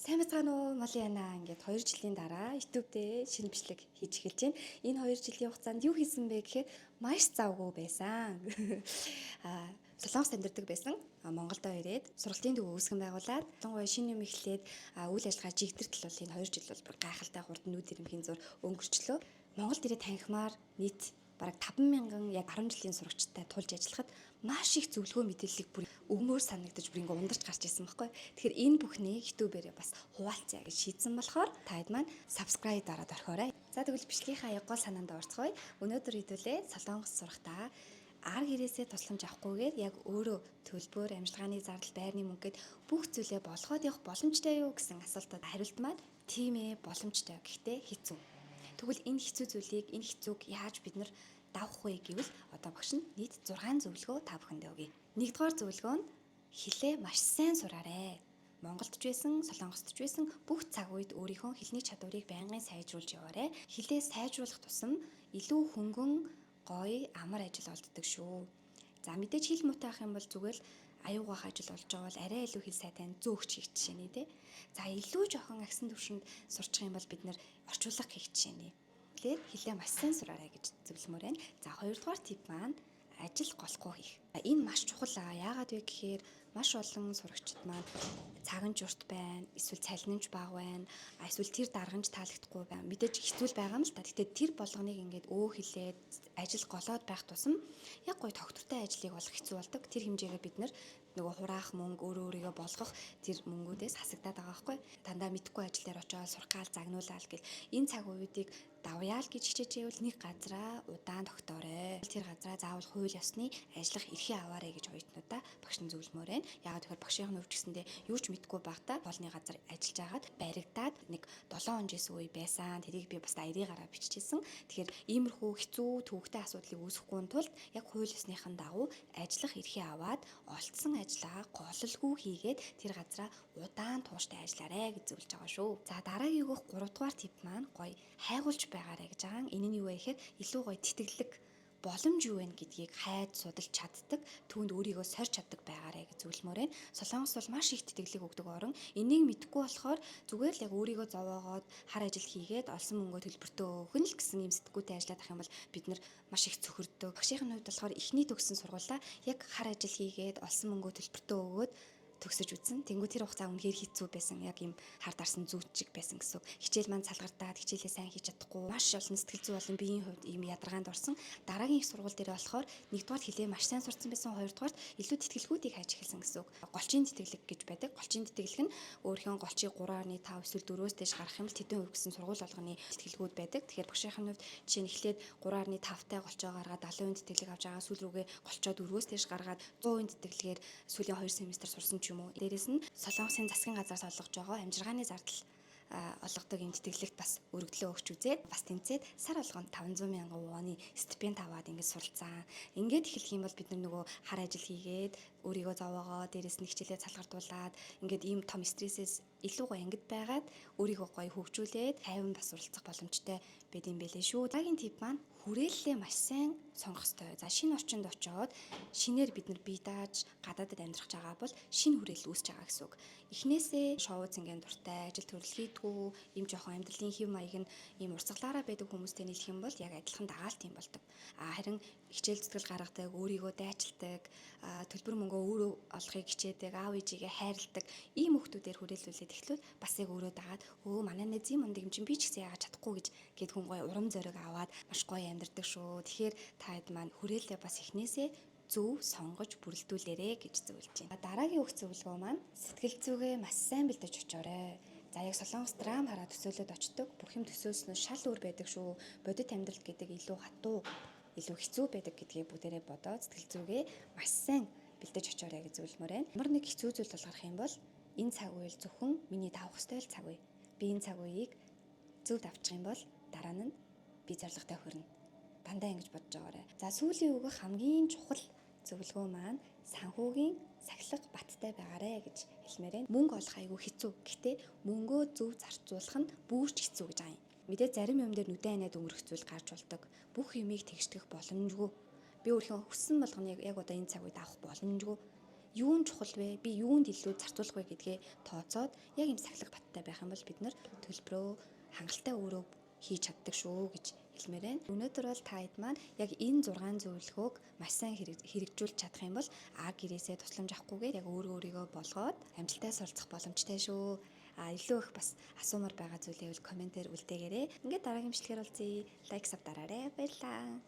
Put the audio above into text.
Сайн бацгаана уу, Малиана. Ингээд 2 жилийн дараа YouTube дээр шинэ бичлэг хийж эхэлж байна. Энэ 2 жилийн хугацаанд юу хийсэн бэ гэхээр маш завгүй байсан. Солонгост амьдардаг байсан. Монголдо ирээд сургалтын төвөө үүсгэн байгуулад ялангуяа шинэ юм эхлээд үйл ажиллагаа жигдэртэл бол энэ 2 жил бол гайхалтай хурд нүд ирэмхийн зур өнгөрчлөө. Монголд ирээд танхимаар нийт бараг 50000 яг 10 жилийн сурагчтай тулж ажиллахад маш их зөвлөгөө мэдээллийг бүр өгмөр санагдаж бүр ингээ ундарч гарч ирсэн байхгүй. Тэгэхээр энэ бүхнийг YouTube-ээр бас хуваалцъя гэж шийдсэн болохоор таад маань subscribe дараад орхиорой. За тэгвэл бичлэгийнхаа яг гол санаанд орцгоё. Өнөөдөр хэдүүлээ Солонгос сурахдаа ар гэрээсээ тусламж авахгүйгээр яг өөрөө төлбөр, амжилгааны зардал, байрны мөнгөд бүх зүйлээ болгоод явах боломжтой юу гэсэн асуултад хариулт маань тийм ээ, боломжтой. Гэхдээ хэцүү. Тэгвэл энэ хэцүү зүйлийг, энэ хэцүүг яаж бид нар давах вэ гэвэл одоо багш нь нийт 6 зөвлөгөө та бүхэндээ өгье. Нэгдүгээр зөвлөгөө нь хэлээ маш сайн сураарай. Монголд ч байсан, Солонгост ч байсан бүх цаг үед өөрийнхөө хэлний чадварыг байнгын сайжруулж яваарай. Хэлээ сайжруулах тусам илүү хөнгөн, гоё, амар ажил олддог шүү. За мэдээж хэл муутай ах юм бол зүгээр л аюугаах ажил болж байгаа бол арай илүү хэл сайтай зөөгч хийх жишээний тий. За илүү жоохон агсан төвшөнд сурчих юм бол бид нэр орчуулга хийх жишээний. Тэгэхээр хэлээ маш сайн сураарай гэж зөвлөмөр байна. За хоёрдугаар тип маань ажил голохгүй хийх. Энэ маш чухал аа. Яагаад вэ гэхээр маш олон сурагчид маань цаганч урт байна, эсвэл цалинч бага байна, эсвэл тэр дарганч таалагдахгүй байна. Мэдээж хэцүү байгаа юм л та. Гэхдээ тэр болгоныг ингээд хэлээд ажил голоод байх тусам яг гоё тогтвортой ажлыг олох хэцүү болдог. Тэр хэмжээгээ бид нөгөө хураах мөнгө өөрийгөө болгох тэр мөнгүүдээс хасагдаад байгаа байхгүй. Дандаа мэдхгүй ажил дээр очиод сурхаал загнуулаад гэл энэ цаг үеүүдийг давяал гэж хичээжээвэл нэг газараа удаан тогтоорой. Тэр газараа заавал хууль ёсны ажиллах эрхээ аваарай гэж оюутнуудаа багш нь зөвлөмөр байна. Яагаад гэхээр багшийн хувьд гэсэндээ юу ч мэдгүй байхдаа хоолны газар ажиллаж агаад баригдаад нэг 7 хонжээс үе байсан. Тэрийг би бас аярыгаараа биччихсэн. Тэгэхээр иймэрхүү хэцүү төвөгтэй асуудлыг үүсэхгүй тулд яг хууль ёсныхын дагуу ажиллах эрхээ аваад олдсон ажлаа гололгүй хийгээд тэр газараа удаан тууштай ажиллаарай гэж зөвлөж байгаа шүү. За дараагийн өгөх 3 дугаар тип маань гоё хайгуулж байгаарай гэж байгаа. Энэ нь юу вэ гэхээр илүү гоё тэтгэлэг боломж юу вэ гэдгийг хайд судалж чаддаг, түүнд өөрийгөө сорж чаддаг байгаарай гэж зөвлөмөр байна. Солонгос бол маш их тэтгэлэг өгдөг орн. Энийг мэдгүй болохоор зүгээр л яг өөрийгөө зовоогоод хар ажил хийгээд олсон мөнгөө төлбөртөө өгөн л гэсэн юм сэтгүүтэй ажиллаад ах юм бол бид нар маш их цөхөрдөг. Багшийн хувьд болохоор эхний төгссөн сургуулаа яг хар ажил хийгээд олсон мөнгөө төлбөртөө өгөөд төгсөж үзсэн. Тэнгүү тэр хугацаа үнэхээр хэцүү байсан. Яг юм хар дарсан зүүчиг байсан гэсэн. Хичээл маань салгартаад хичээлээ сайн хийж чадахгүй. Маш олон сэтгэл зүй болон биеийн хувьд ийм ядаргаанд орсон. Дараагийн их сургууль дээр болохоор нэгдүгээр хэлээ маш сайн сурцсан байсан. Хоёрдугаар илүү тэтгэлгүүдийг хайж эхэлсэн гэсэн үг. Голчийн тэтгэлэг гэж байдаг. Голчийн тэтгэлэг нь өөрийнхөө голчийг 3.5 эсвэл 4-өөс дээш гарах юм бол тэдэн хувь гэсэн сургууль болгоны тэтгэлгүүд байдаг. Тэгэхээр багшийн хувьд жишээ нь эхлээд 3.5-тай голчоо гаргаад 70% тэтгэлэг авч байгаа. Сүүл рүүгээ голчоо 4-өөс дээш гаргаад 100% тэтгэлгээр сүүлийн 2 семестр сурсан юм уу. Дээрээс нь Солонгосын засгийн газраас олгож байгаа амжиргааны зардал олгодог юм тэтгэлэгт бас өргөдлөө өгч үзээд бас тэнцээд сар болгонд 500,000 воны стипенд аваад ингэж суралцсан. Ингээд эхлэх юм бол бид нөгөө хар ажил хийгээд өөрийгөө зовоогоо дээрээс нь хичээлээ салгартуулаад ингээд ийм том стрессээс илүү гоё ангид байгаад өөрийгөө гоё хөгжүүлээд 50 бас суралцах боломжтой байд юм бэлээ шүү. Дараагийн тип маань хүрээллээ маш сайн сонгох ёстой. За шинэ орчинд очиод шинээр бид нар бие дааж гадаадд амьдрах байгаа бол шинэ хүрээлэл үүсэж байгаа гэсэн үг. Эхнээсээ шоу цэнгийн дуртай, ажил төрөл хийдгүү, ийм жоохон амьдралын хэв маяг нь ийм урсгалаараа байдаг хүмүүстэй нийлэх юм бол яг адилхан дагаалт юм болдог. Харин хичээл зүтгэл гаргадаг, өөрийгөө дайчилдаг, төлбөр мөнгөө өөрөө олохыг хичээдэг, аав ээжигээ хайрладаг ийм хүмүүсээр хүрээлүүлээд эхлүүл бас яг өөрөө дагаад манай нэзийн мундаг юм чинь би ч гэсэн яагаад чадахгүй гэд хүн гоё урам зориг аваад маш гоё амьдардаг шүү. Тэгэхээр таад маань хүрээлэлээ бас эхнээсээ зөв сонгож бүрэлдүүлээрэ гэж зөвлөж байна. Дараагийн өгөх зөвлөгөө маань сэтгэл зүгээ маш сайн бэлдэж очоорой. За яг Солонгос драм хараа төсөөлөд очдог. Бүх юм төсөөснөөс шал өөр байдаг шүү. Бодит амьдрал гэдэг илүү хатуу, илүү хэцүү байдаг гэдгийг бүгдээрээ бодоод сэтгэл зүгээ маш сайн бэлдэж очоорой гэж зөвлөмөр байна. Ямар нэг хэцүү зүйл тулгарх юм бол энэ цаг үеэл зөвхөн миний давах ёстой л цаг үе. Би энэ цаг үеийг зөв давчих юм бол дараа нь би зоригтой хүрнэ. Дандаа ингэж бодож байгаарай. За сүүлийн өгөх хамгийн чухал зөвлөгөө маань санхүүгийн сахилга баттай байгаарэ гэж хэлмээр байна. Мөнгө олох айгүй хэцүү. Гэхдээ мөнгөө зөв зарцуулах нь бүрч хэцүү гэж байгаа юм. Мэдээ зарим юм дээр нүдэн анаад өнгөрөх зүйл гарч болдог. Бүх юмыг тэгшдэх боломжгүй. Би өөрийнхөө хүссэн болгоныг яг одоо энэ цаг үед авах боломжгүй. юун чухал вэ? Би юунд илүү зарцуулах вэ гэдгээ тооцоод яг юм сахилга баттай байх юм бол бид нар төлбөрөө хангалттай өөрөө хийж чаддаг шүү гэж хэлмээр байна. Өнөөдөр бол та хэд маань яг энэ 6 зөвлөгөөг маш сайн хэрэгжүүлж чадах юм бол А гэрээсээ тусламж авахгүйгээр яг өөрийгөө болгоод амжилттай суралцах боломжтой шүү. Илүү их бас асуумар байгаа зүйлээ бол комментээр үлдээгээрэй. Ингээд дараагийн бичлэгээр уулзъя. Лайк сав дараарай. Баярлалаа.